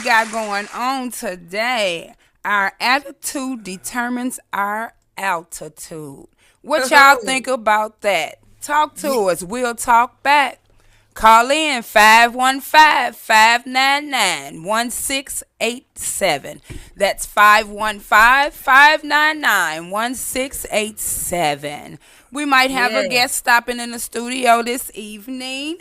got going on today. Our attitude determines our altitude. What y'all Oh, think about that? Talk yeah. to us. We'll talk back. Call in 515-599-1687. That's 515-599-1687. We might have a Yeah. guest stopping in the studio this evening.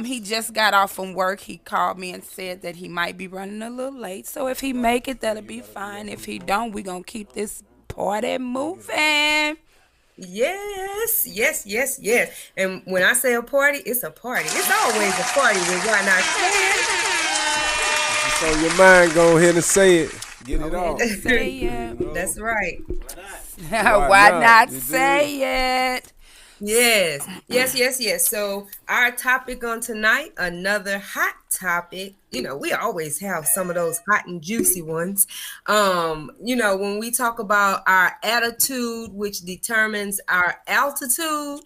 He just got off from work. He called me and said that he might be running a little late. So if he make it, that'll be fine. If he don't, we gonna keep this party moving. Yes, yes, yes, yes. And when I say a party, it's a party. It's always a party when Why Not If it's on your mind, go ahead and say it. Get Go it ahead and off. say You it. know? That's right. Why Why not? not You dig? say it? Yes, yes, yes, yes. So our topic on tonight, another hot topic. We always have some of those hot and juicy ones. When we talk about our attitude, which determines our altitude,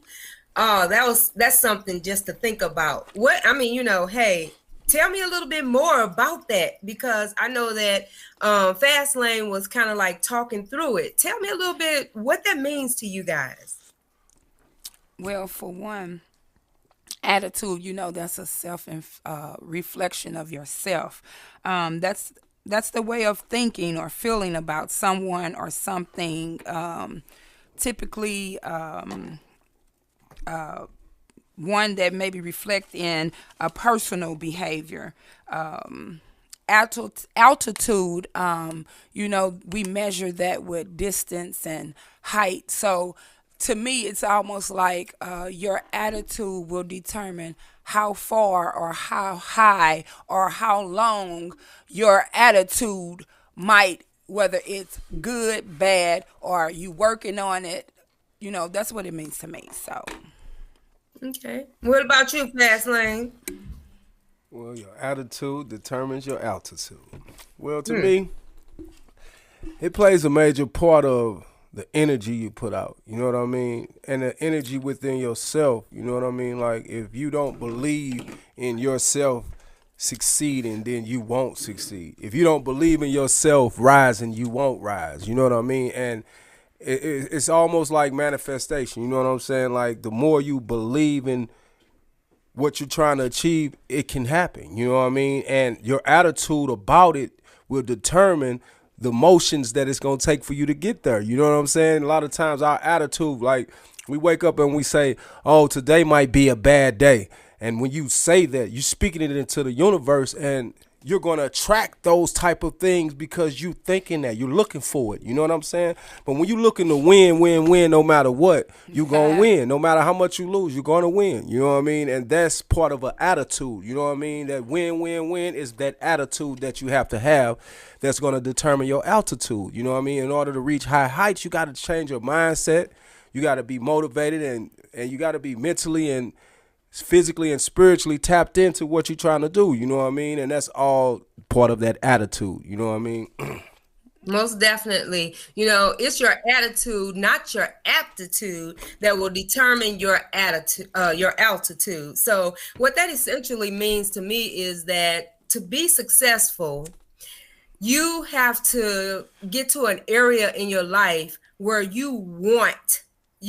that's something just to think about. Hey, tell me a little bit more about that because I know that Fastlane was kind of like talking through it. Tell me a little bit what that means to you guys. Well, for one, attitude, that's a self reflection of yourself. That's the way of thinking or feeling about someone or something. Typically, one that maybe reflect in a personal behavior. Altitude, we measure that with distance and height. So to me, it's almost like your attitude will determine how far or how high or how long your attitude might, whether it's good, bad, or you working on it. That's what it means to me. So, Okay. What about you, Fast Lane? Well, your attitude determines your altitude. Well, to Hmm. me, it plays a major part of the energy you put out. You know what I mean? And the energy within yourself. You know what I mean? Like if you don't believe in yourself succeeding, then you won't succeed. If you don't believe in yourself rising, you won't rise. You know what I mean? And it's almost like manifestation. You know what I'm saying? Like the more you believe in what you're trying to achieve, it can happen. You know what I mean? And your attitude about it will determine the motions that it's gonna take for you to get there. You know what I'm saying? A lot of times our attitude, like we wake up and we say, "Oh, today might be a bad day," and when you say that, you're speaking it into the universe, and you're going to attract those type of things because you thinking that you're looking for it. You know what I'm saying? But when you looking to win, win, win, no matter what, you're going to win. No matter how much you lose, you're going to win. You know what I mean? And that's part of an attitude. You know what I mean? That win, win, win is that attitude that you have that's going to determine your altitude. You know what I mean? In order to reach high heights, you got to change your mindset. You got to be motivated and you got to be mentally and physically and spiritually tapped into what you're trying to do. You know what I mean? And that's all part of that attitude. You know what I mean? Most definitely. It's your attitude, not your aptitude, that will determine your attitude, your altitude. So, what that essentially means to me is that to be successful, you have to get to an area in your life where you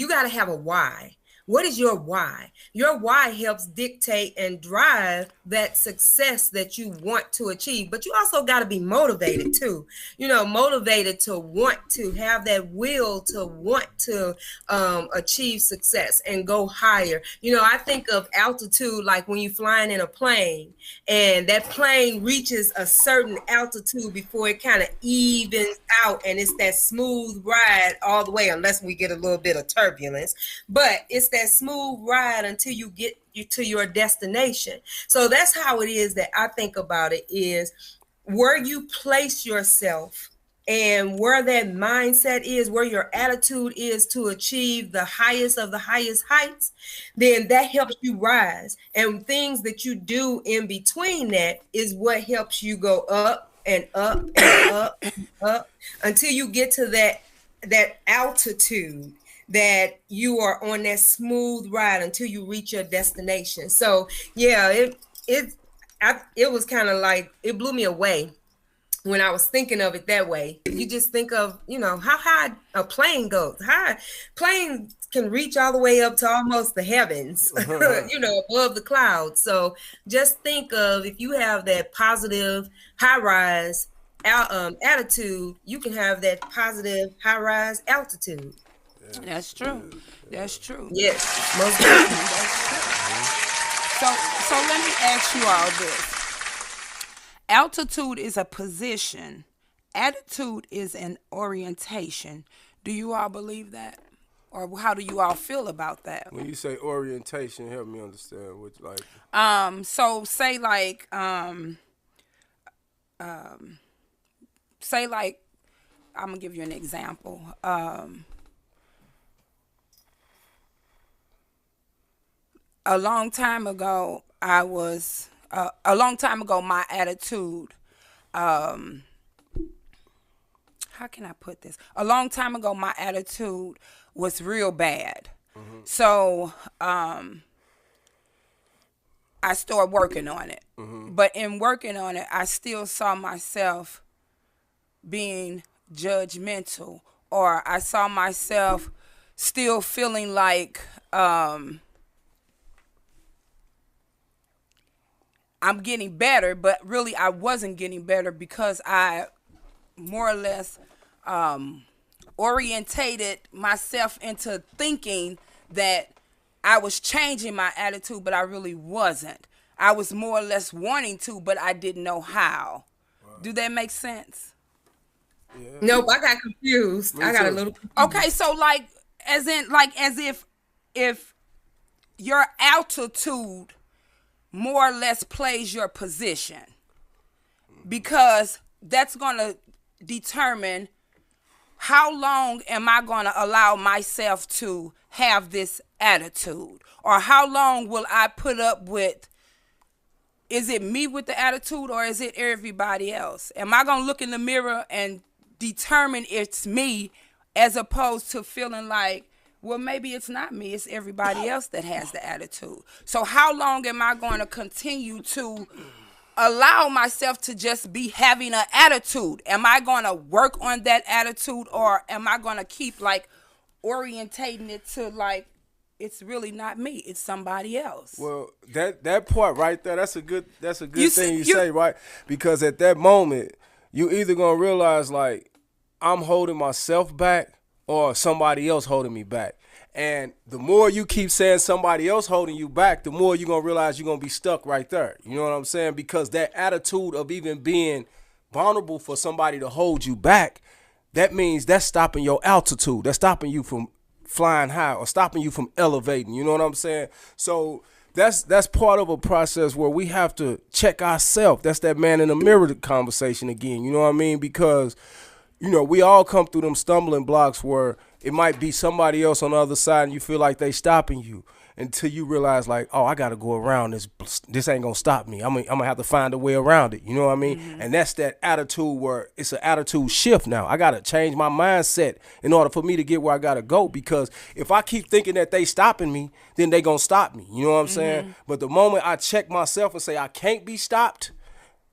got to have a why. What is your why? Your why helps dictate and drive that success that you want to achieve. But you also got to be motivated too. Motivated to want to have that will to want to achieve success and go higher. I think of altitude like when you're flying in a plane and that plane reaches a certain altitude before it kind of evens out and it's that smooth ride all the way, unless we get a little bit of turbulence. But it's that smooth ride until you get you to your destination. So that's how it is that I think about it, is where you place yourself and where that mindset is, where your attitude is to achieve the highest of the highest heights, then that helps you rise. And things that you do in between that is what helps you go up and up and up and up until you get to that altitude, that you are on that smooth ride until you reach your destination. So yeah, it it was kind of like it blew me away when I was thinking of it that way. You just think of, how high a plane goes. High plane can reach all the way up to almost the heavens, above the clouds. So just think of, if you have that positive high rise attitude, you can have that positive high rise altitude. That's true. That's true. Yes, most definitely. That's true. So let me ask you all this. Altitude is a position. Attitude is an orientation. Do you all believe that? Or how do you all feel about that? When you say orientation, help me understand what like. So say like I'm gonna give you an example. A long time ago, my attitude, how can I put this? A long time ago, my attitude was real bad. So I started working on it. But in working on it, I still saw myself being judgmental, or I saw myself still feeling like I'm getting better, but really I wasn't getting better because I more or less orientated myself into thinking that I was changing my attitude, but I really wasn't. I was more or less wanting to, but I didn't know how. Wow. Do that make sense? Yeah. Nope, I got confused. I got a little confused. Okay, so as if your altitude more or less plays your position, because that's going to determine how long am I going to allow myself to have this attitude, or how long will I put up with, is it me with the attitude or is it everybody else? Am I going to look in the mirror and determine it's me, as opposed to feeling like, well, maybe it's not me, it's everybody else that has the attitude. So how long am I going to continue to allow myself to just be having an attitude? Am I going to work on that attitude, or am I going to keep orientating it to it's really not me, it's somebody else? Well, that part right there, that's a good thing you say, right? Because at that moment, you either gonna realize I'm holding myself back or somebody else holding me back. And the more you keep saying somebody else holding you back, the more you're going to realize you're going to be stuck right there. You know what I'm saying? Because that attitude of even being vulnerable for somebody to hold you back, that means that's stopping your altitude. That's stopping you from flying high or stopping you from elevating. You know what I'm saying? So that's part of a process where we have to check ourselves. That's that man in the mirror conversation again. You know what I mean? Because we all come through them stumbling blocks where it might be somebody else on the other side and you feel like they stopping you, until you realize oh, I got to go around this. This ain't going to stop me. I'm going to have to find a way around it. You know what I mean? Mm-hmm. And that's that attitude where it's an attitude shift now. I got to change my mindset in order for me to get where I got to go, because if I keep thinking that they stopping me, then they going to stop me. You know what I'm saying? But the moment I check myself and say I can't be stopped,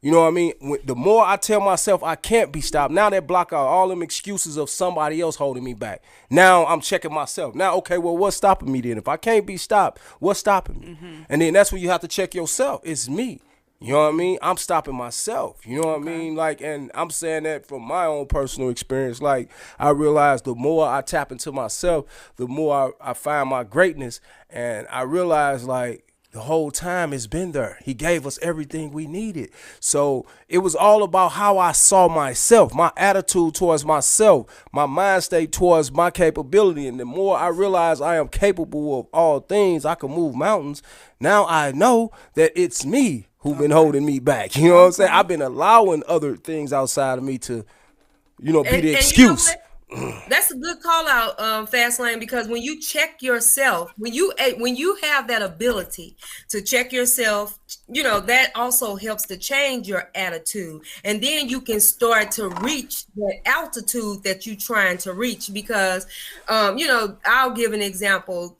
you know what I mean? The more I tell myself I can't be stopped, now that block out all them excuses of somebody else holding me back. Now I'm checking myself. Now, okay, well, what's stopping me then? If I can't be stopped, what's stopping me? Mm-hmm. And then that's when you have to check yourself. It's me. You know what I mean? I'm stopping myself. You know what I mean? And I'm saying that from my own personal experience. I realize the more I tap into myself, the more I find my greatness. And I realize the whole time it's been there. He gave us everything we needed. So it was all about how I saw myself, my attitude towards myself, my mind state towards my capability. And the more I realize I am capable of all things, I can move mountains. Now I know that it's me who's been holding me back. You know what I'm saying? I've been allowing other things outside of me to, be the excuse. That's a good call out, Fastlane, because when you check yourself, when you have that ability to check yourself, that also helps to change your attitude, and then you can start to reach the altitude that you're trying to reach. Because, I'll give an example.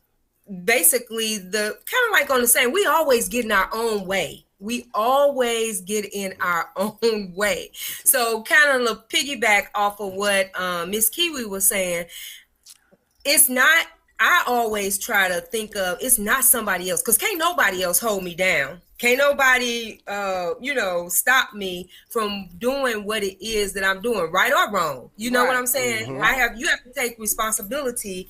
Basically, the kind of on the same, we always get in our own way. We always get in our own way. So kind of piggyback off of what Miss Kiwi was saying, it's not, I always try to think of, it's not somebody else, because can't nobody else hold me down. Can't nobody stop me from doing what it is that I'm doing, right or wrong. You know what Right. I'm saying? Right. You have to take responsibility,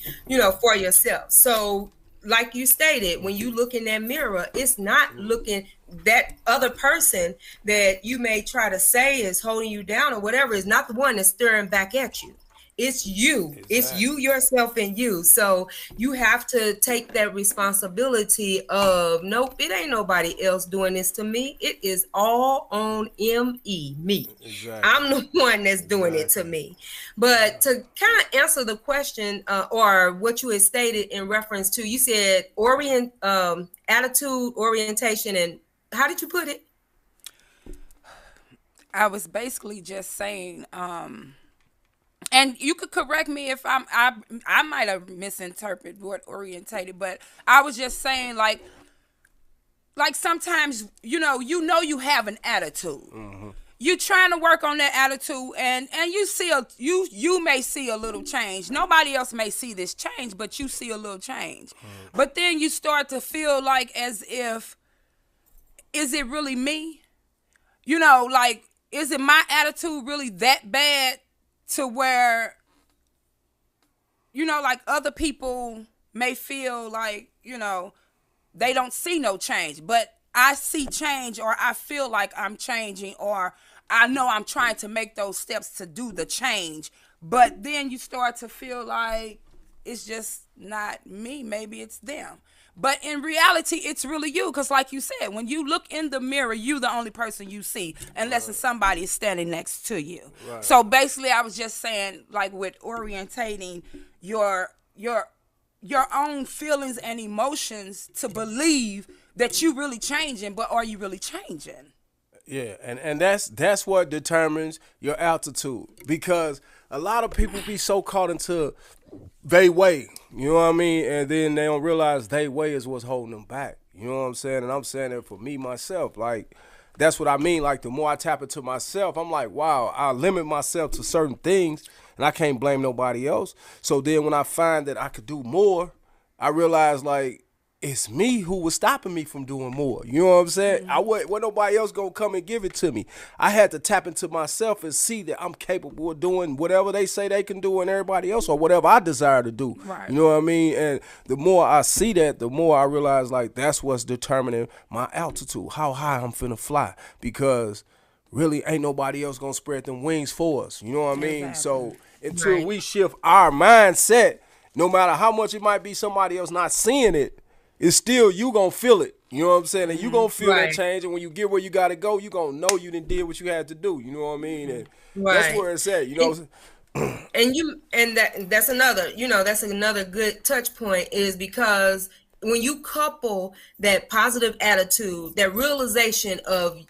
for yourself. So like you stated, when you look in that mirror, it's not looking, that other person that you may try to say is holding you down or whatever is not the one that's staring back at you. It's you. Exactly. It's you, yourself, and you. So you have to take that responsibility of, nope, it ain't nobody else doing this to me. It is all on me. Exactly. I'm the one that's doing it to me. But to kind of answer the question, or what you had stated in reference to, you said attitude, orientation, and how did you put it? I was basically just saying, and you could correct me if I might have misinterpreted what orientated, but I was just saying like sometimes you have an attitude. You trying to work on that attitude, and you see you may see a little change. Nobody else may see this change, but you see a little change. But then you start to feel like as if, is it really me? Like, is it my attitude really that bad to where, like other people may feel like, they don't see no change, but I see change, or I feel like I'm changing, or I know I'm trying to make those steps to do the change. But then you start to feel like it's just not me. Maybe it's them. But in reality, it's really you. Because like you said, when you look in the mirror, you the only person you see, unless it's somebody standing next to you. Right. So basically, I was just saying, like with orientating your own feelings and emotions to believe that you really changing, but are you really changing? Yeah, and that's what determines your altitude, because a lot of people be so caught into they way, you know what I mean, and then they don't realize they way is what's holding them back. You know what I'm saying? And I'm saying that for me myself, like that's what I mean. Like the more I tap into myself, I'm like, wow, I limit myself to certain things, and I can't blame nobody else. So then when I find that I could do more, I realize like it's me who was stopping me from doing more. You know what I'm saying? I wasn't nobody else gonna come and give it to me. I had to tap into myself and see that I'm capable of doing whatever they say they can do and everybody else, or whatever I desire to do. Right. You know what I mean? And the more I see that, the more I realize like that's what's determining my altitude, how high I'm finna fly. Because really ain't nobody else gonna spread them wings for us. You know what I mean? Exactly. So until Right. we shift our mindset, no matter how much it might be somebody else not seeing it, it's still you gonna feel it. You know what I'm saying? And you gonna feel that Right. change. And when you get where you gotta go, you gonna know you done did what you had to do. You know what I mean? And that's Right. where it's at. You know. That's another good touch point, is because when you couple that positive attitude, that realization of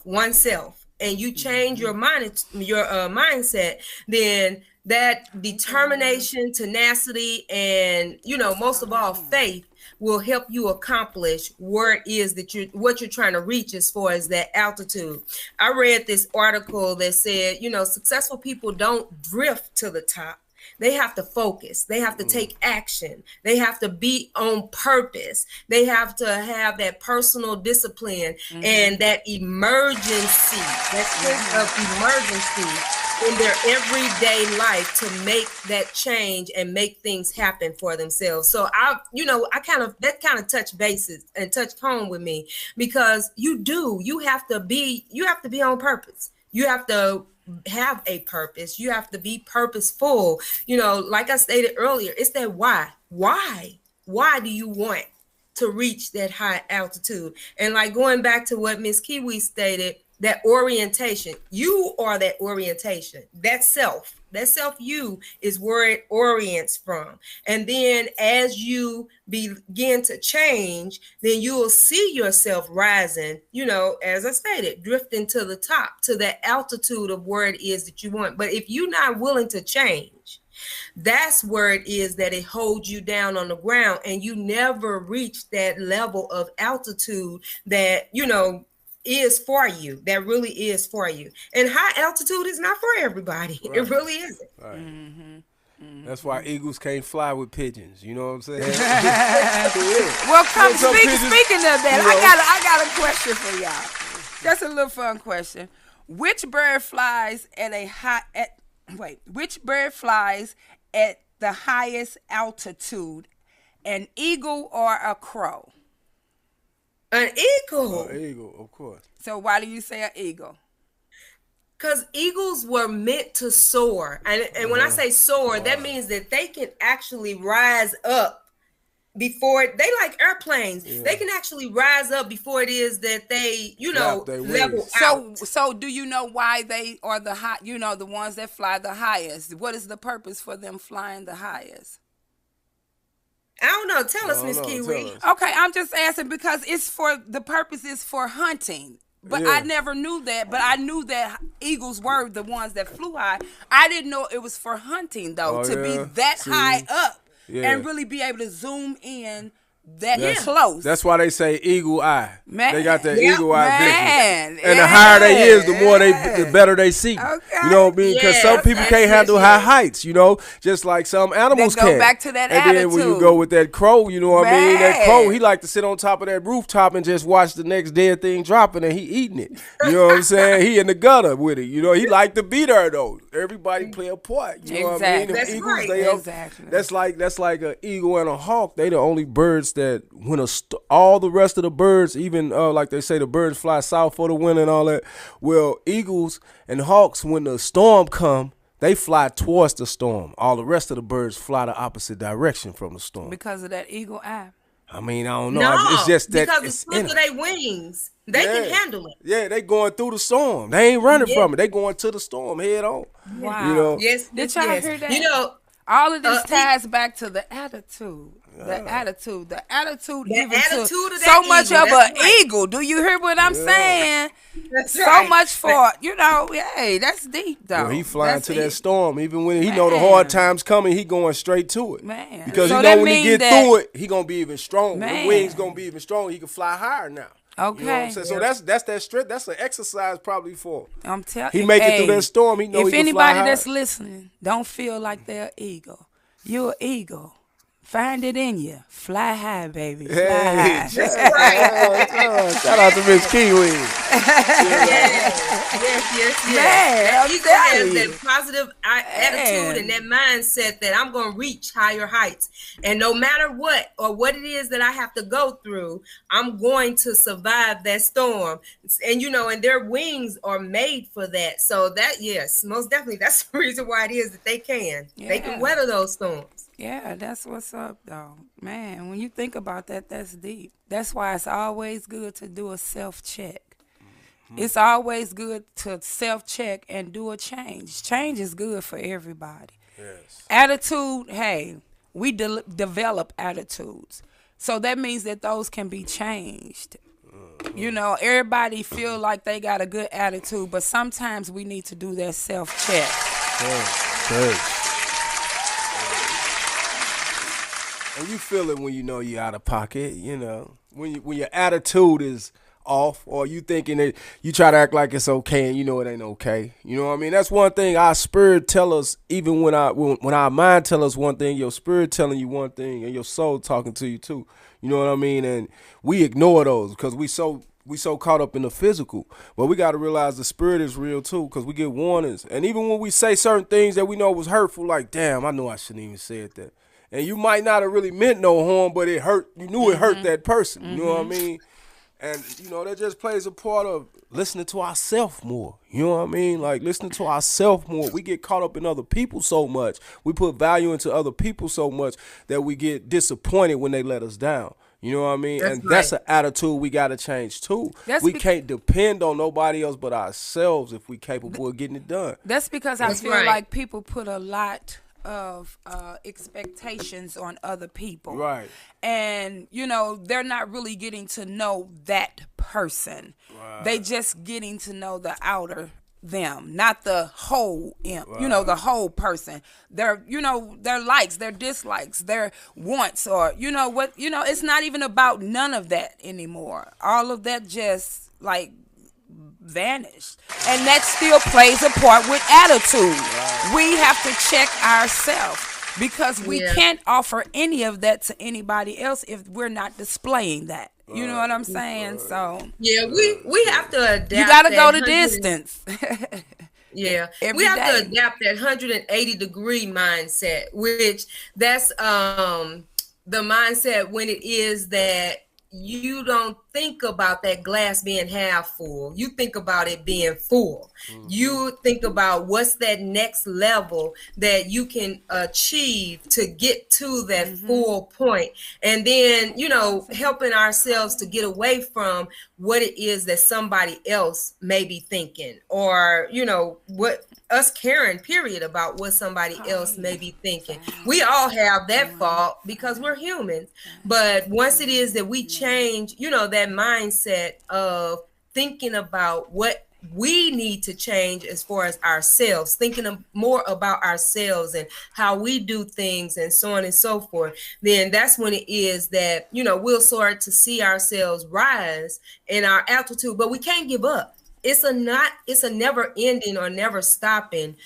oneself, and you change your mindset, then that determination, tenacity, and most of all, faith will help you accomplish where it is that what you're trying to reach as far as that altitude. I read this article that said, successful people don't drift to the top. They have to focus. They have to take action. They have to be on purpose. They have to have that personal discipline and that emergency, that sense of emergency in their everyday life to make that change and make things happen for themselves. So that kind of touch bases and touched home with me, because you have to be on purpose. You have to have a purpose. You have to be purposeful. Like I stated earlier, it's that why. Why do you want to reach that high altitude? And like going back to what Miss Kiwi stated, that orientation, you are that orientation, that self you is where it orients from. And then as you begin to change, then you will see yourself rising, as I stated, drifting to the top, to that altitude of where it is that you want. But if you're not willing to change, that's where it is that it holds you down on the ground, and you never reach that level of altitude that is for you. That really is for you. And high altitude is not for everybody. Right. It really isn't. Right. Mm-hmm. That's why eagles can't fly with pigeons. You know what I'm saying? Well, come Yeah, some pigeons, speaking of that, you know. I got a question for y'all. Just a little fun question. Which bird flies at a high at wait, which bird flies at the highest altitude? An eagle or a crow? An eagle. Eagle, of course. So why do you say an eagle? Because eagles were meant to soar. And when I say soar, that means that they can actually rise up before they like airplanes. Yeah. They can actually rise up before it is that they, Flap their level wings. out. So do you know why they are the high? You know, the ones that fly the highest. What is the purpose for them flying the highest? I don't know. Tell us, I don't Miss know. Kiwi. Tell us. Okay, I'm just asking because it's for the purpose is for hunting. But Yeah. I never knew that. But I knew that eagles were the ones that flew high. I didn't know it was for hunting though, Oh, to yeah? be that See? high up Yeah. and really be able to zoom in that That's, close. That's why they say eagle eye. Man. They got that Yep. eagle eye Man. vision. And the higher they is, the more Yeah. the better they see. Okay. You know what I mean? Because some Yes, people yes, can't yes, handle yes. high heights, you know, just like some animals That go can. back to that and then when you attitude. go with that crow, you know what I mean? That crow, Man. he like to sit on top of that rooftop and just watch the next dead thing dropping and he eating it. You know what I'm saying? He in the gutter with it. You know, he like to be there though. Everybody play a part. You know what I mean? Exactly. Them That's eagles, right. they up- Exactly. that's like an eagle and a hawk. They the only birds that when all the rest of the birds, even like they say the birds fly south for the winter and all that. Well, eagles and hawks, when the storm come, they fly towards the storm. All the rest of the birds fly the opposite direction from the storm. Because of that eagle eye. I mean, I don't know. No, It's just that because it's the in flip of 'em. their wings, they can handle it. Yeah, they going through the storm. They ain't running Yeah. from it. They going to the storm head on. Wow. You know? Yes, Did y'all yes. hear that? You know, All of this Uh, ties back to the attitude. The attitude. The attitude The even attitude to of so that much eagle, of that's an right. eagle. Do you hear what I'm saying? that's So right. much for, you know, hey, that's deep though. Well, he flying That's to that it. storm. Even when he know the hard times coming, he going straight to it. Man. Because So he that know when he mean get that- through it, he gonna be even stronger. The Man. wings gonna be even stronger. He can fly higher now. You know what I'm Okay. saying? So that's that strength. That's an exercise probably for him. I'm telling He make it through that storm. He know if he can fly anybody high. that's listening don't feel like they're eagle, you're an eagle. Find it in you. Fly high, baby. Fly high. Shout out to Miss Kiwi. Yes. Man, I'm That eagle telling has you. that positive attitude and that mindset that I'm going to reach higher heights. And no matter what or what it is that I have to go through, I'm going to survive that storm. And, you know, and their wings are made for that. So that, yes, most definitely, that's the reason why it is that they can. They Yeah. can weather those storms. Yeah, that's what's up, though. Man, when you think about that, that's deep. That's why it's always good to do a self-check. It's always good to self-check and do a change. Change is good for everybody. Yes. Attitude, hey, we develop attitudes. So that means that those can be changed. You know, everybody feel like they got a good attitude, but sometimes we need to do that self-check. Church. And you feel it when you know you're out of pocket, you know. When your attitude is off or you thinking that you try to act like it's okay and you know it ain't okay. You know what I mean? That's one thing our spirit tell us, even when our mind tell us one thing, your spirit telling you one thing and your soul talking to you too. You know what I mean? And we ignore those because we so caught up in the physical. But we got to realize the spirit is real too, because we get warnings. And even when we say certain things that we know was hurtful, like, damn, I know I shouldn't even said that. And you might not have really meant no harm, but it hurt. You knew it hurt that person. You know what I mean? And, you know, that just plays a part of listening to ourselves more. You know what I mean? Like, listening to ourselves more. We get caught up in other people so much. We put value into other people so much that we get disappointed when they let us down. You know what I mean? That's and that's right. an attitude we got to change, too. That's We bec- can't depend on nobody else but ourselves if we capable of getting it done. That's because I That's feel right. like people put a lot of expectations on other people. Right. And, you know, they're not really getting to know that person. They just getting to know the outer them, not the whole you know, the whole person. Their, you know, their likes, their dislikes, their wants, or, you know, what, you know, it's not even about none of that anymore. All of that just, like, vanished. And that still plays a part with attitude. We have to check ourselves because we Yeah. can't offer any of that to anybody else if we're not displaying that. You know what I'm saying? So Yeah, we have to you adapt got to that go the 100. distance Yeah, we every have to day. adapt that 180-degree mindset, which that's the mindset when it is that you don't think about that glass being half full. You think about it being full. You think about what's that next level that you can achieve to get to that full point. And then, helping ourselves to get away from what it is that somebody else may be thinking, or, what us caring, period, about what somebody else may be thinking. We all have that fault because we're humans. But once it is that we change, that mindset of thinking about what we need to change as far as ourselves, thinking more about ourselves and how we do things and so on and so forth, then that's when it is that, we'll start to see ourselves rise in our altitude. But we can't give up. It's a never ending or never stopping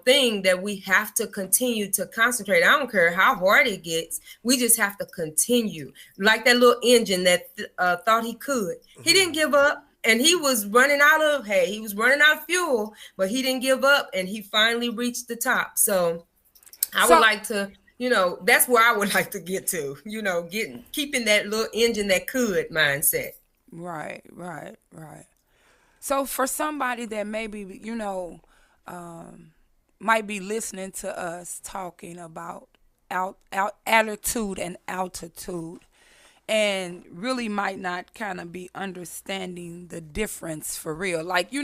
thing that we have to continue to concentrate. I don't care how hard it gets. We just have to continue, like that little engine that thought he could. He didn't give up, and he was running out of fuel, but he didn't give up, and he finally reached the top. So I would So like to, that's where I would like to get to, keeping that little engine that could mindset. right, right, right. So for somebody that maybe might be listening to us talking about attitude and altitude, and really might not kind of be understanding the difference for real. Like, we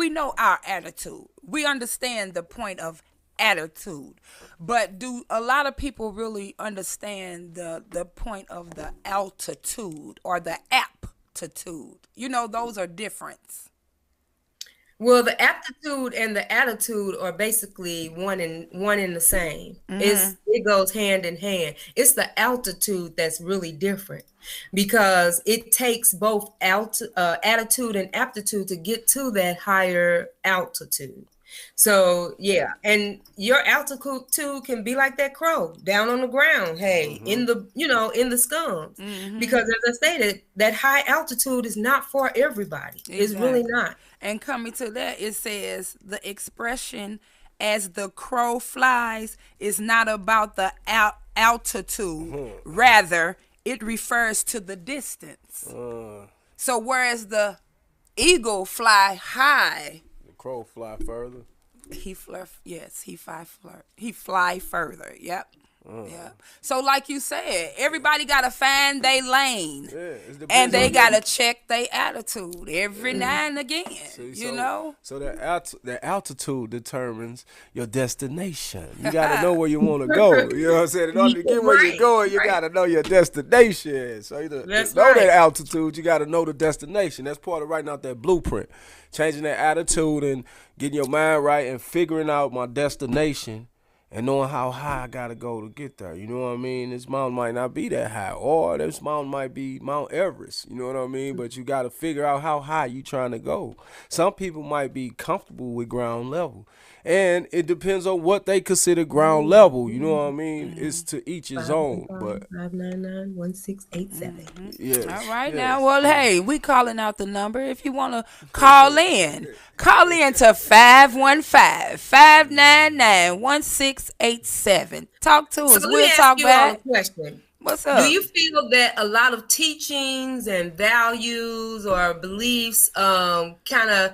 know our attitude. We understand the point of attitude. But do a lot of people really understand the point of the altitude or the aptitude? Those are different. Well, the aptitude and the attitude are basically one in the same. It goes hand in hand. It's the altitude that's really different because it takes both attitude and aptitude to get to that higher altitude. So yeah, and your altitude too can be like that crow down on the ground, hey, in the scums. Because as I stated, that high altitude is not for everybody. It's really Exactly. not. And coming to that, it says the expression as the crow flies is not about the altitude. Rather, it refers to the distance. So whereas the eagle fly high, The crow fly further. he fly further. Yep. Yeah. So like you said, everybody gotta find their lane. Yeah, it And depends they on your. gotta check their attitude every now and again. See, You know? so the altitude determines your destination. You gotta know where you want to go. You know what I'm saying? In order to get where you're Right, going, you right. gotta know your destination. So to That's know that right. altitude, you gotta know the destination. That's part of writing out that blueprint, changing that attitude and getting your mind right and figuring out my destination. And knowing how high I gotta go to get there. You know what I mean? This mountain might not be that high. Or this mountain might be Mount Everest. You know what I mean? But you gotta figure out how high you trying to go. Some people might be comfortable with ground level. And it depends on what they consider ground level. You know what I mean? It's to each his own. But 599-1687. yes. All right yes. now. Well, hey, we calling out the number. If you want to call in to 515-599-1687. Talk to So us. let me We'll ask talk you all a back. question. What's Do up? you feel that a lot of teachings and values or beliefs kind of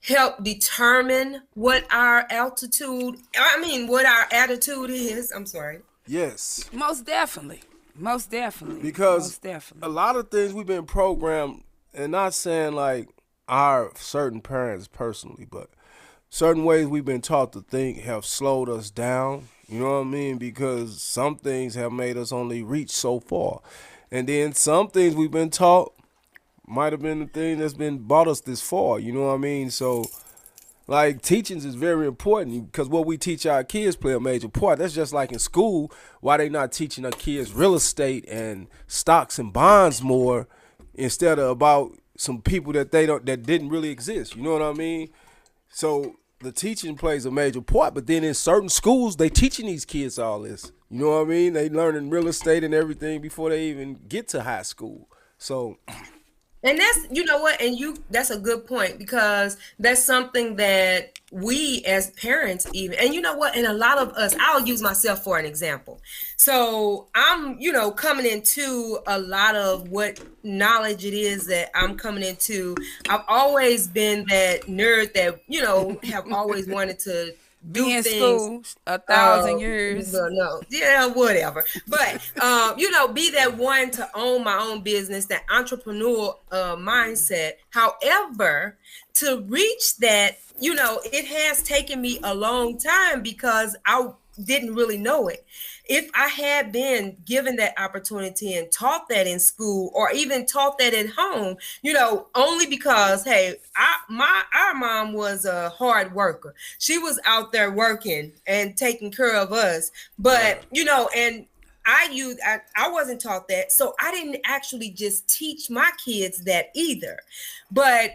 help determine what our what our attitude is? I'm sorry. Yes. Most definitely. Most definitely. Because Most definitely. a lot of things we've been programmed, and not saying like our certain parents personally, but certain ways we've been taught to think have slowed us down. You know what I mean? Because some things have made us only reach so far. And then some things we've been taught might have been the thing that's been brought us this far. You know what I mean? So like teachings is very important because what we teach our kids play a major part. That's just like in school, why they not teaching our kids real estate and stocks and bonds more instead of about some people that they don't that didn't really exist. You know what I mean? So the teaching plays a major part, but then in certain schools they teaching these kids all this. You know what I mean? They learning real estate and everything before they even get to high school. So And that's, you know what, and that's a good point, because that's something that we as parents even, and you know what, and a lot of us, I'll use myself for an example. So I'm, coming into a lot of what knowledge it is that I'm coming into. I've always been that nerd that, have always wanted to Be do in things. school 1,000 years. No, yeah, whatever. But be that one to own my own business, that entrepreneurial mindset. However, to reach that, it has taken me a long time, because I didn't really know it. If I had been given that opportunity and taught that in school, or even taught that at home, only because, hey, our mom was a hard worker. She was out there working and taking care of us. But, and I wasn't taught that. So I didn't actually just teach my kids that either. But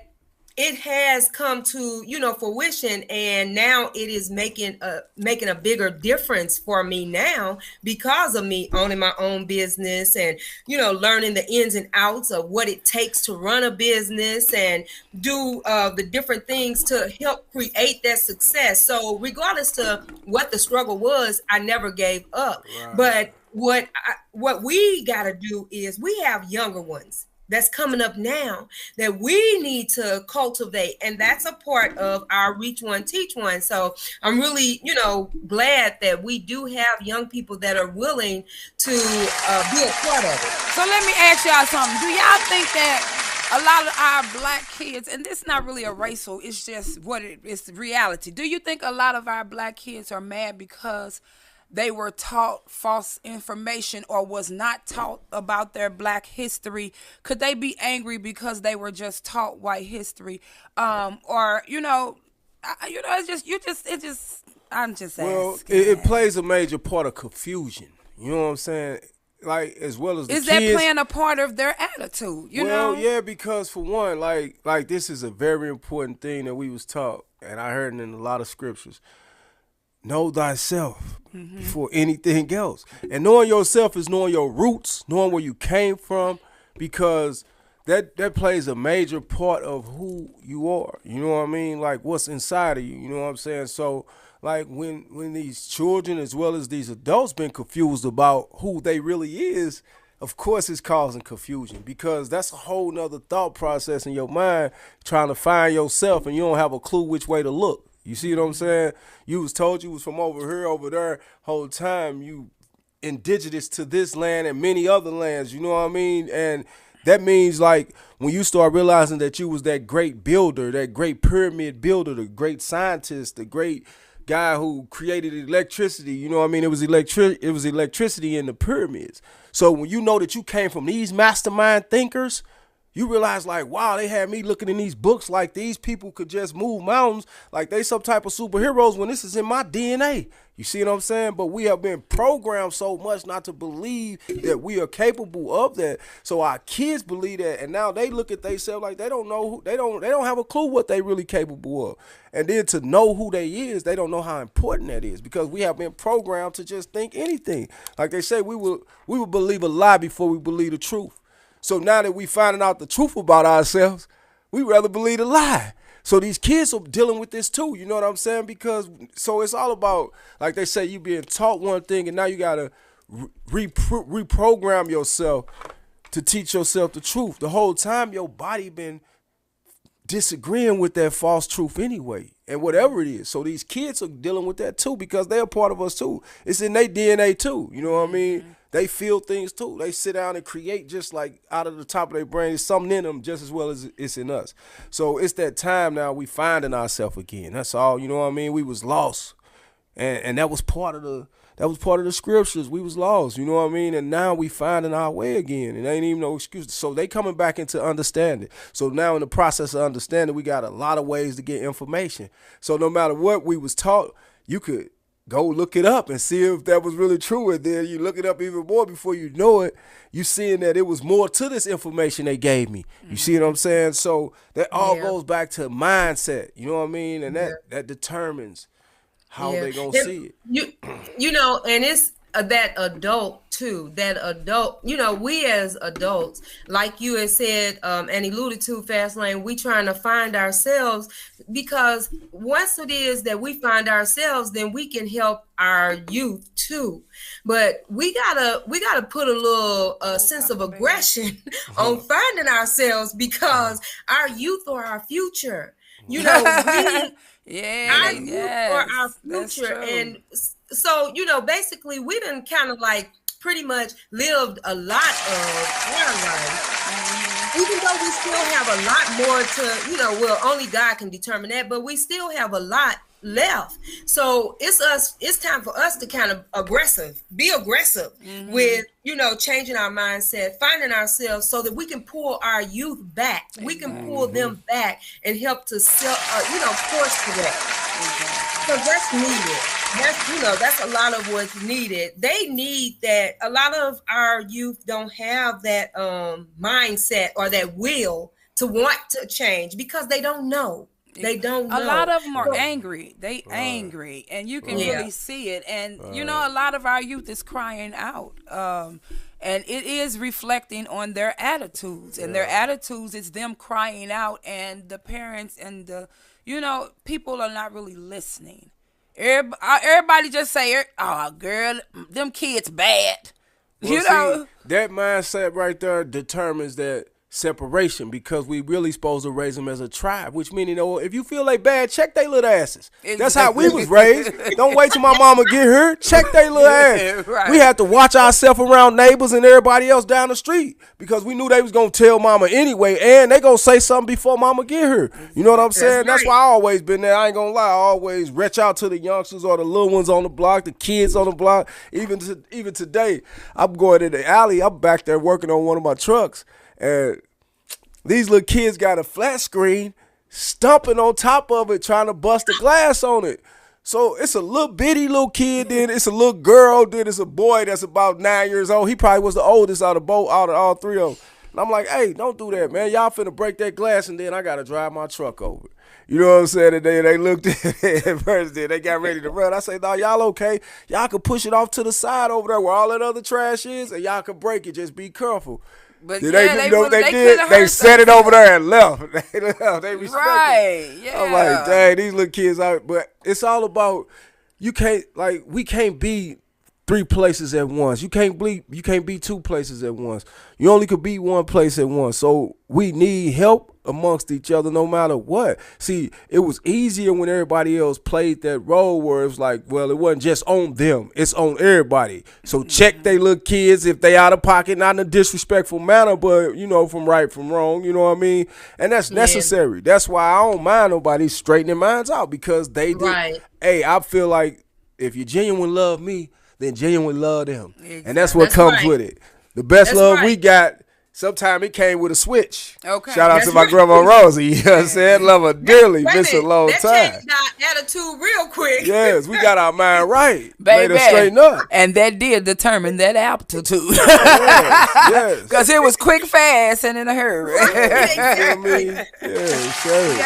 it has come to, fruition, and now it is making a bigger difference for me now, because of me owning my own business, and learning the ins and outs of what it takes to run a business and do the different things to help create that success. So regardless to what the struggle was, I never gave up. Right. But what we got to do is, we have younger ones that's coming up now that we need to cultivate. And that's a part of our Reach One, Teach One. So I'm really, glad that we do have young people that are willing to be a part of it. So let me ask y'all something. Do y'all think that a lot of our black kids, and this is not really a racial, it's just it's the reality. Do you think a lot of our black kids are mad because they were taught false information, or was not taught about their black history? Could they be angry because they were just taught white history? Or I'm just well, asking. it plays a major part of confusion. You know what I'm saying? Like, as well as the Is kids, that playing a part of their attitude? Yeah, because for one, like this is a very important thing that we was taught, and I heard it in a lot of scriptures. Know thyself before anything else. And knowing yourself is knowing your roots, knowing where you came from, because that plays a major part of who you are. You know what I mean? Like, what's inside of you. You know what I'm saying? So, like, when these children as well as these adults been confused about who they really is, of course it's causing confusion, because that's a whole nother thought process in your mind, trying to find yourself, and you don't have a clue which way to look. You see what I'm saying? You was told you was from over here, over there, whole time you indigenous to this land and many other lands, you know what I mean? And that means, like, when you start realizing that you was that great builder, that great pyramid builder, the great scientist, the great guy who created electricity, you know what I mean? It was electricity in the pyramids. So when you know that you came from these mastermind thinkers, you realize, like, wow, they had me looking in these books like these people could just move mountains like they some type of superheroes, when this is in my DNA. You see what I'm saying? But we have been programmed so much not to believe that we are capable of that. So our kids believe that, and now they look at themselves like they don't know they don't have a clue what they really capable of. And then to know who they is, they don't know how important that is, because we have been programmed to just think anything. Like they say, we will believe a lie before we believe the truth. So now that we finding out the truth about ourselves, we rather believe a lie. So these kids are dealing with this too, you know what I'm saying? Because, so it's all about, like they say, you being taught one thing, and now you got to reprogram yourself to teach yourself the truth. The whole time your body been disagreeing with that false truth anyway, and whatever it is. So these kids are dealing with that too, because they're a part of us too. It's in their DNA too, you know what I mean? They feel things too. They sit down and create just like out of the top of their brain. There's something in them just as well as it's in us. So it's that time now we finding ourselves again. That's all, you know what I mean? We was lost. And that was part of the scriptures. We was lost, you know what I mean? And now we finding our way again. And ain't even no excuse. So they coming back into understanding. So now in the process of understanding, we got a lot of ways to get information. So no matter what we was taught, you could go look it up and see if that was really true. And then you look it up even more before you know it. You seeing that it was more to this information they gave me. You see what I'm saying? So that all Yeah. goes back to mindset. You know what I mean? And Yeah. that determines how Yeah. they gonna And see it. you know, and it's that adult too. That adult, you know, we as adults, like you had said, and alluded to, Fast Lane, we trying to find ourselves, because once it is that we find ourselves, then we can help our youth too. But we gotta put a little sense of aggression on finding ourselves, because our youth are our future. You know, we Yeah, our they, youth are our yes, that's future. true. And so, you know, basically we done kind of like pretty much lived a lot of our life, even though we still have a lot more to, you know, well, only God can determine that, but we still have a lot left. So it's time for us to kind of be aggressive with, you know, changing our mindset, finding ourselves, so that we can pull our youth back. We can pull them back and help to you know, course correct. So that's needed. That's, you know, that's a lot of what's needed. They need that. A lot of our youth don't have that mindset or that will to want to change, because they don't know. They don't A lot know. of them are So, angry. They angry, and you can yeah. really see it. And you know, a lot of our youth is crying out, and it is reflecting on their attitudes. And their attitudes is them crying out, and the parents and the, you know, people are not really listening. Everybody just say, "Oh, girl, them kids bad." Well, You know, see, that mindset right there determines that separation, because we really supposed to raise them as a tribe, which means, you know, if you feel they bad, check they little asses. That's how we was raised. Don't wait till my mama get here. Check they little ass. Right. We had to watch ourselves around neighbors and everybody else down the street, because we knew they was gonna tell mama anyway, and they gonna say something before mama get here. You know what I'm saying? That's right. why I always been there. I ain't gonna lie. I always reach out to the youngsters or the little ones on the block, the kids on the block. Even today, I'm going in the alley. I'm back there working on one of my trucks, and these little kids got a flat screen, stumping on top of it, trying to bust the glass on it. So it's a little bitty little kid, then it's a little girl, then it's a boy that's about 9 years old. He probably was the oldest out of all three of them. And I'm like, hey, don't do that, man. Y'all finna break that glass, and then I gotta drive my truck over. You know what I'm saying? And then they looked at it at first, then they got ready to run. I said, no, y'all okay? Y'all can push it off to the side over there where all that other trash is, and y'all can break it. Just be careful. but Did yeah, they know what they did? coulda They hurt set it themselves. over there and left. They left. They respected. Right? Yeah. I'm like, dang, these little kids out. But it's all about, we can't be three places at once. You can't be two places at once. You only could be one place at once. So we need help amongst each other no matter what. See, it was easier when everybody else played that role where it was like, well, it wasn't just on them, it's on everybody. So check they little kids if they out of pocket, not in a disrespectful manner, but you know, from right from wrong, you know what I mean? And that's necessary. That's why I don't mind nobody straightening minds out, because they did. Right. Hey, I feel like if you genuine love me, then genuine love them. Exactly. And that's what That's comes right. with it. The best That's love we right. got, sometimes it came with a switch. Okay. Shout out to That's my right. grandma Rosie. You know what I'm saying? Love her dearly. Wait a Miss a minute, long that time. changed our attitude real quick. Yes, we got our mind right. Baby, Made her straighten up. and that did determine that aptitude. Yes. Because it was quick, fast, and in a hurry. You know what I Exactly. mean? Yeah, sure.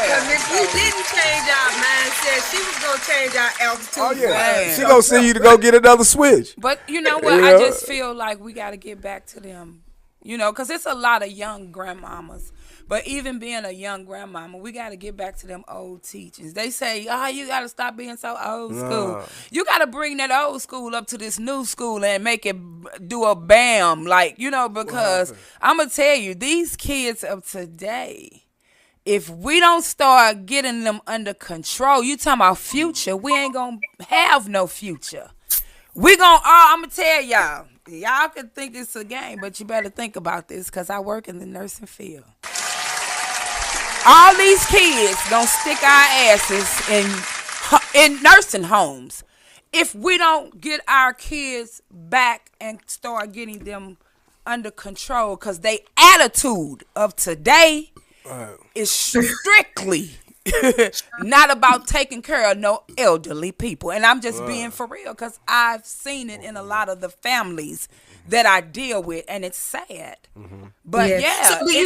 Because if we didn't change our mindset, she was gonna change our altitude. Oh, yeah. Man. She gonna send you to go get another switch. But you know what? Yeah. I just feel like we got to get back to them. You know, because it's a lot of young grandmamas. But even being a young grandmama, we got to get back to them old teachings. They say, oh, you got to stop being so old school. You got to bring that old school up to this new school and make it do a bam. Like, you know, because I'm going to tell you, these kids of today, if we don't start getting them under control, you talking about future, we ain't going to have no future. We going to, I'm going to tell y'all can think it's a game, but you better think about this, because I work in the nursing field. All these kids gonna stick our asses in nursing homes if we don't get our kids back and start getting them under control, because they attitude of today is strictly Not about taking care of no elderly people. And I'm just being Right. for real because I've seen it in a lot of the families that I deal with, and it's sad. But Yeah. So yeah,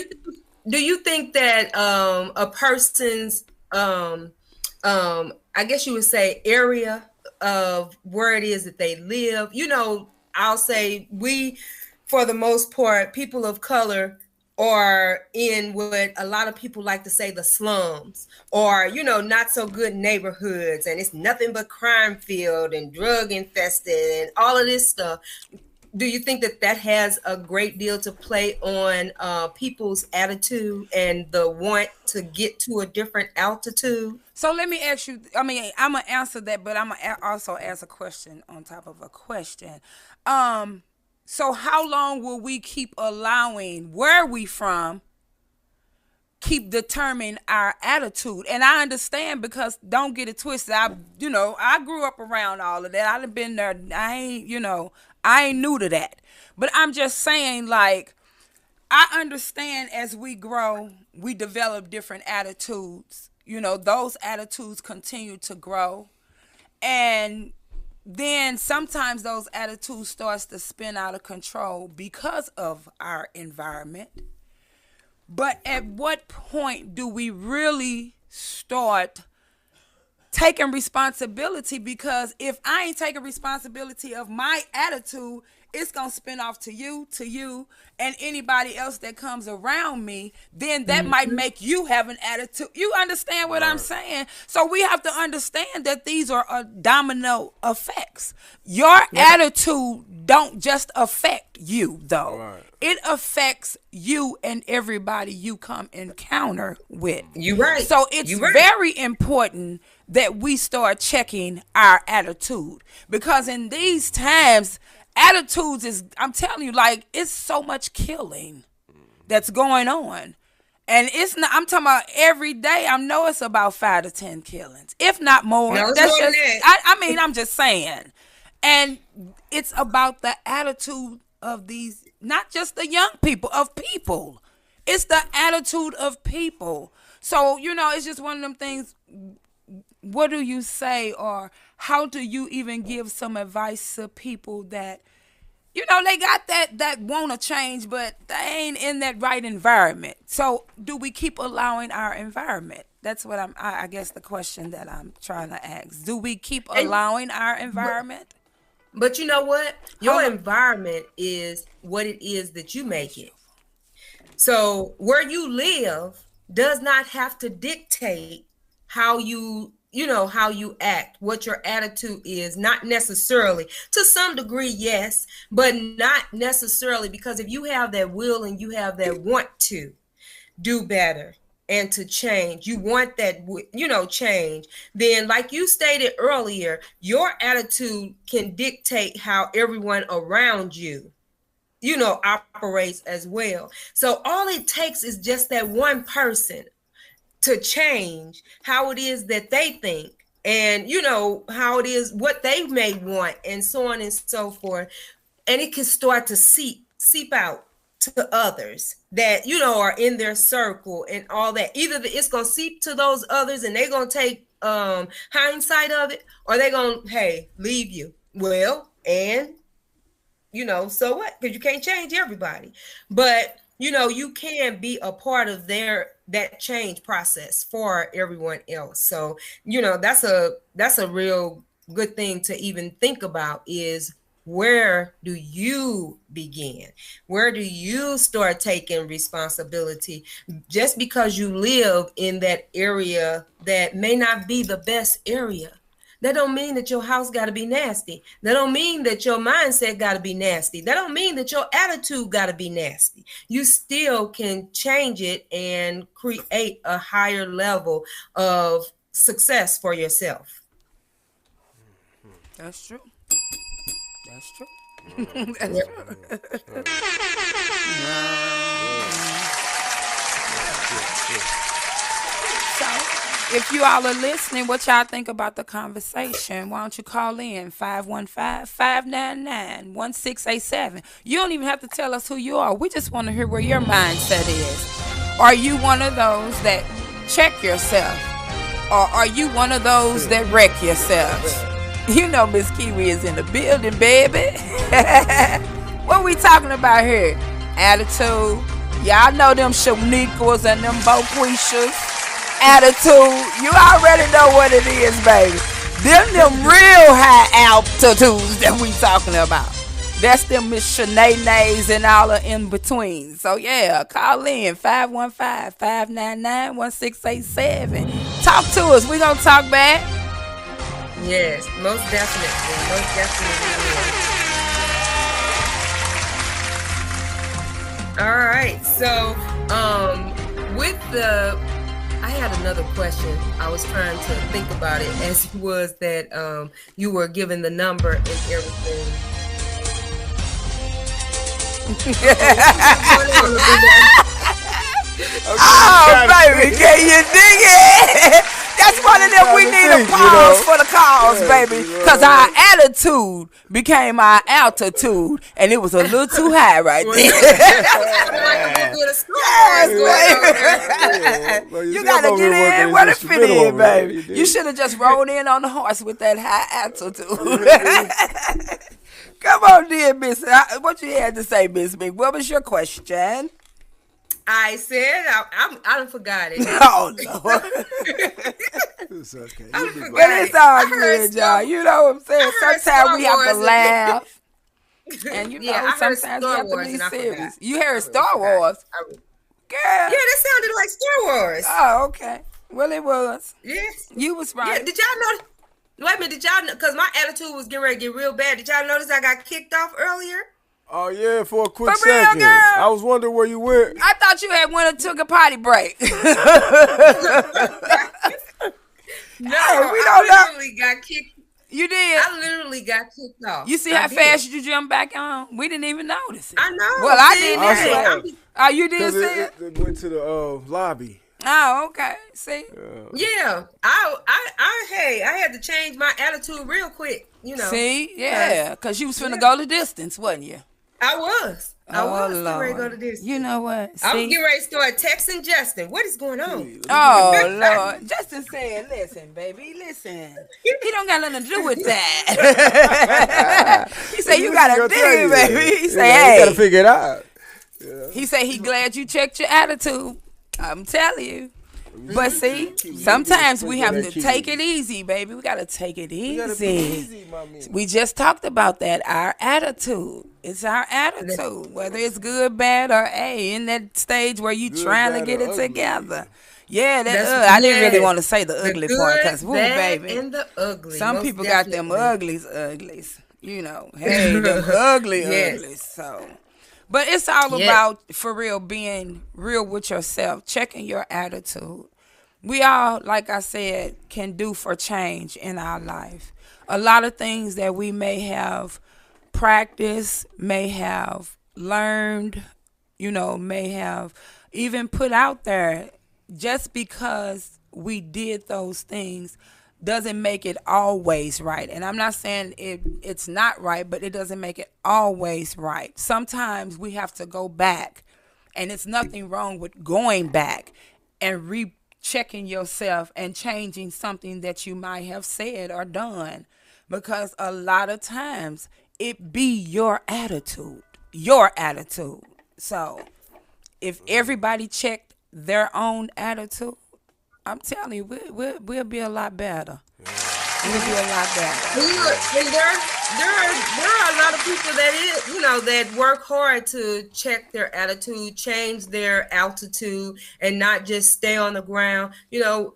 do you think that a person's I guess you would say area of where it is that they live, I'll say we, for the most part, people of color are in what a lot of people like to say the slums, or not so good neighborhoods, and it's nothing but crime filled and drug infested and all of this stuff. Do you think that that has a great deal to play on people's attitude and the want to get to a different altitude? so let me ask you. I mean, I'm gonna answer that, but I'm gonna also ask a question on top of a question. Um, so how long will we keep allowing where we from keep determining our attitude? And I understand because don't get it twisted. I grew up around all of that. I done been there. I ain't new to that. But I'm just saying, like, I understand as we grow, we develop different attitudes. Those attitudes continue to grow. And then sometimes those attitudes starts to spin out of control because of our environment. But at what point do we really start taking responsibility? Because if I ain't taking responsibility of my attitude, it's going to spin off to you, and anybody else that comes around me, then that might make you have an attitude. You understand what I'm Right. saying? So we have to understand that these are domino effects. Your Yeah. attitude don't just affect you, though. Right. It affects you and everybody you come encounter with. You right. So it's You right. very important that we start checking our attitude, because in these times, attitudes is, I'm telling you, like, it's so much killing that's going on. And it's not, I'm talking about every day. I know it's about 5 to 10 killings, if not more. No, it's That's more than just, that. I mean, I'm just saying. And it's about the attitude of these, not just the young people, of people. It's the attitude of people. So, it's just one of them things. What do you say, or how do you even give some advice to people that they got that want to change, but they ain't in that right environment? So do we keep allowing our environment? That's what I guess the question that I'm trying to ask. Do we keep And allowing our environment? but you know what? Your Hold on. environment is what it is that you make it. So where you live does not have to dictate how how you act, what your attitude is, not necessarily. To some degree, yes, but not necessarily, because if you have that will and you have that want to do better and to change, you want that change, then like you stated earlier, your attitude can dictate how everyone around you operates as well. So all it takes is just that one person to change how it is that they think, and how it is what they may want, and so on and so forth. And it can start to seep out to others that are in their circle and all that. Either it's gonna seep to those others and they're gonna take hindsight of it, or they're gonna, hey, leave you. Well, and so what? Because you can't change everybody, but you can be a part of that change process for everyone else. So that's a real good thing to even think about, is where do you begin? Where do you start taking responsibility? Just because you live in that area that may not be the best area, that don't mean that your house got to be nasty. That don't mean that your mindset got to be nasty. That don't mean that your attitude got to be nasty. You still can change it and create a higher level of success for yourself. That's true. That's true. That's Yep. true. So, if you all are listening, what y'all think about the conversation? Why don't you call in 515-599-1687? You don't even have to tell us who you are. We just want to hear where your mindset is. Are you one of those that check yourself Or are you one of those that wreck yourself? You know Miss Kiwi is in the building, baby. What we talking about here? Attitude. Y'all know them Shaniquas and them Boquishas. Attitude. You already know what it is, baby. Them real high altitudes that we talking about. That's them Miss Shanae and all the in between. So yeah, call in 515-599-1687. Talk to us. We gonna talk back. Yes, most definitely. Most definitely. All right. So, I had another question. I was trying to think about it as it was that you were given the number and everything. Oh, baby, can you dig it? That's one of them we need a pause for the cause, baby. Because our attitude became our altitude, and it was a little too high right there. You got to get in where to fit in, baby. You should have just rolled in on the horse with that high altitude. Come on, dear Miss. What you had to say, Miss Big? What was your question? I said I done forgot it. Oh no. It's okay. But it's all good, y'all. You know what I'm saying? Sometimes we have to laugh. And you know, sometimes we have to be serious. You heard Star Wars? Girl. Yeah, that sounded like Star Wars. Oh, okay. Well, it was. Yes. You was right. Yeah, did y'all know? Wait a minute, did y'all know? Because my attitude was getting ready to get real bad. Did y'all notice I got kicked off earlier? Oh yeah, for a quick For real, second. girl? I was wondering where you went. I thought you had went and took a potty break. No, we I literally got kicked. You did? I literally got kicked off. You see how fast you jumped back on? We didn't even notice it. I know. Well, I See, didn't. Oh, you did see it? It went to the lobby. Oh, okay. See? Yeah. I had to change my attitude real quick, you know. See? Yeah. Because you was finna go the distance, wasn't you? I was. I was getting ready to go to this. You know what? I was getting ready to start texting Justin. What is going on? Oh, Lord. Justin said, listen, baby, listen. He don't got nothing to do with that. He said, you got to dig it, baby. He said, hey. You got to figure it out. Yeah. He said he glad you checked your attitude. I'm telling you. But see, sometimes we have to take it easy, baby. We got to take it easy. We just talked about that. Our attitude. It's our attitude. Whether it's good, bad, or in that stage where you trying to get it together. Yeah, I didn't really want to say the ugly part because, baby. And the ugly. Some people got them uglies. You know, hey, them uglies. So. But it's all about, for real, being real with yourself, checking your attitude. We all, like I said, can do for change in our life. A lot of things that we may have practiced, may have learned, may have even put out there, just because we did those things doesn't make it always right. And I'm not saying it's not right, but it doesn't make it always right. Sometimes we have to go back, and it's nothing wrong with going back and rechecking yourself and changing something that you might have said or done, because a lot of times it be your attitude. So if everybody checked their own attitude, I'm telling you, we'll be a lot better. We'll be a lot better. And there are a lot of people that work hard to check their attitude, change their altitude, and not just stay on the ground.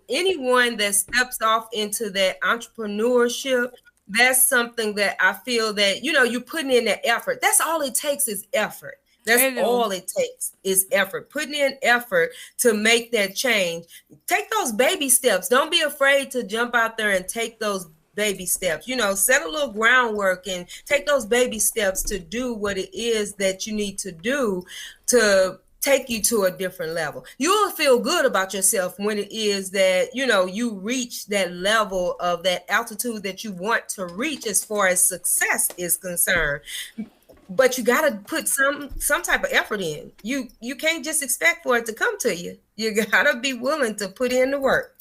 Anyone that steps off into that entrepreneurship, that's something that I feel that, you're putting in that effort. That's all it takes is effort. That's all it takes is effort. Putting in effort to make that change. Take those baby steps. Don't be afraid to jump out there and take those baby steps. Set a little groundwork and take those baby steps to do what it is that you need to do to take you to a different level. You'll feel good about yourself when it is that, you reach that level of that altitude that you want to reach as far as success is concerned. But you got to put some type of effort in. You can't just expect for it to come to you. You got to be willing to put in the work.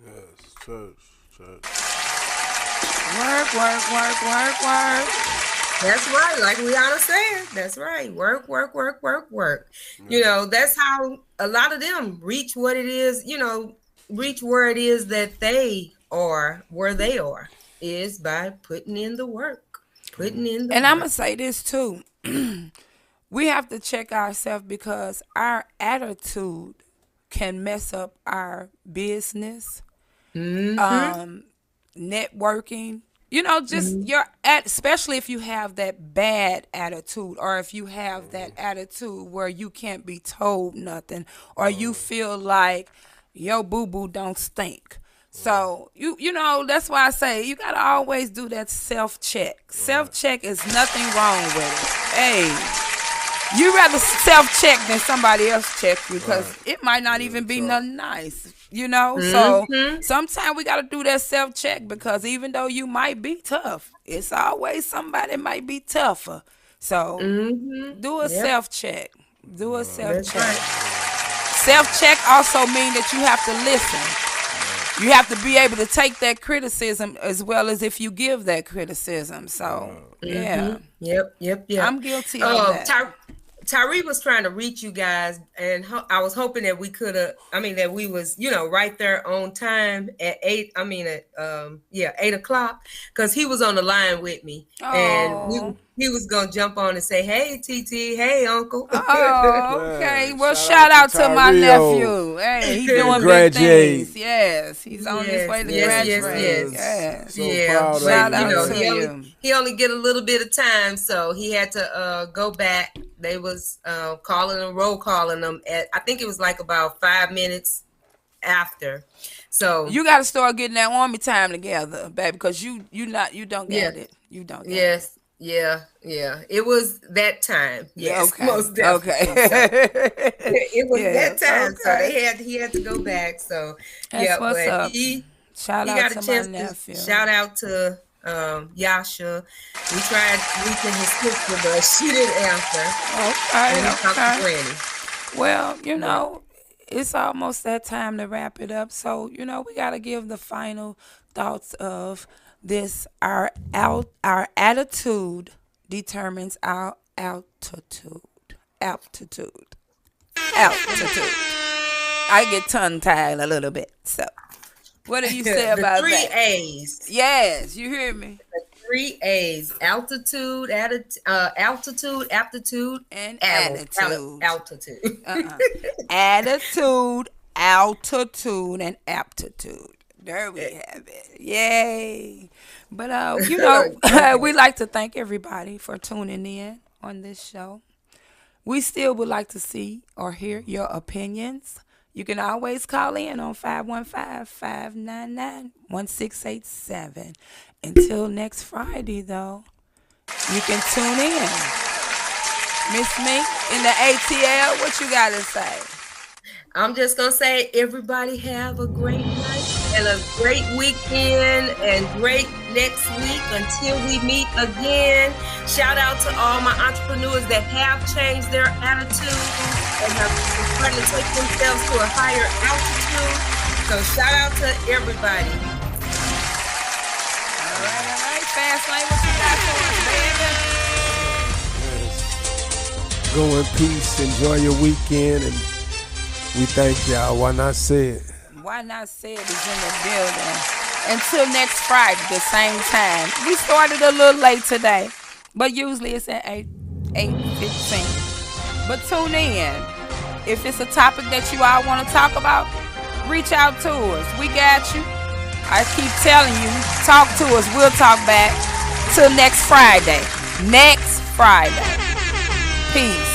Yes. Church, church. Work, work, work, work, work. That's right. Like Rihanna said, that's right. Work, work, work, work, work. You Yeah. know, that's how a lot of them reach what it is, reach where it is that they are, where they are, is by putting in the work. Putting in the And I'm work. going to say this too. We have to check ourselves because our attitude can mess up our business, Mm-hmm. networking. Just Mm-hmm. especially if you have that bad attitude, or if you have that attitude where you can't be told nothing, or you feel like your boo boo don't stink. So that's why I say you gotta always do that self check. Self Right. check is nothing wrong with it. Hey, you rather self check than somebody else check you because Right. it might not Real even be talk. nothing nice. So Mm-hmm. sometimes we got to do that self check because even though you might be tough, it's always somebody might be tougher. So Mm-hmm. do a Yep. self check. Do a self That's check. right. Self check also means that you have to listen. You have to be able to take that criticism as well as if you give that criticism. So yeah, Mm-hmm. Yep. Yep. Yep. I'm guilty of Um, that. Ty- Tyree was trying to reach you guys, and I was hoping that we could have. I mean, that we was, right there on time at 8. I mean, at 8 o'clock, because he was on the line with me, and Oh. he was gonna jump on and say, "Hey, TT, hey, Uncle." Oh, okay. Man, Well, shout shout out to out to my Tyrio. nephew. Hey, he Finna doing big graduate. things. Yes, he's on his Yes, way to yes, yes, graduate. yes. Yes. So Yeah, proud of but Shout you, out man. to you. he only get a little bit of time, so he had to go back. They was roll calling them at, I think it was like about 5 minutes after. So You got to start getting that army time together, baby, because you don't yeah, got it. You don't got it. yes, yeah. It was that time. Yeah. Yes, Okay. most definitely. So Okay. it was that Yes. time. So Okay. he had to go back. So That's yeah, what's but up. Shout he out got a to my chance to nephew. shout out to Yasha. We tried reaching his sister, but she didn't answer. And Okay. we talked to Okay. Granny. Well, Yeah. it's almost that time to wrap it up. So, we got to give the final thoughts of this. Our attitude determines our altitude. Altitude. Altitude. I get tongue tied a little bit. So, what do you say The about three that? A's. Yes, you hear me? The three A's. Altitude, altitude, aptitude, And attitude. altitude. Attitude, altitude, and aptitude. There we have it. Yay. But, Okay. we'd like to thank everybody for tuning in on this show. We still would like to see or hear your opinions. You can always call in on 515-599-1687. Until next Friday, though, you can tune in. Miss Mink in the ATL, what you got to say? I'm just gonna say, everybody have a great night and a great weekend and great next week until we meet again. Shout out to all my entrepreneurs that have changed their attitude and have started to take themselves to a higher altitude. So shout out to everybody. All right. Fast Lane, what you got for us, baby? Go in peace. Enjoy your weekend, and we thank y'all. Why not say it? Why Not Said is in the building. Until next Friday, the same time. We started a little late today, but usually it's at 8:15. But tune in. If it's a topic that you all want to talk about, reach out to us. We got you. I keep telling you, talk to us. We'll talk back. Till next Friday. Next Friday. Peace.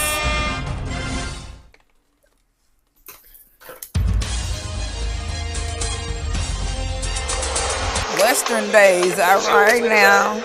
Western days, all right now.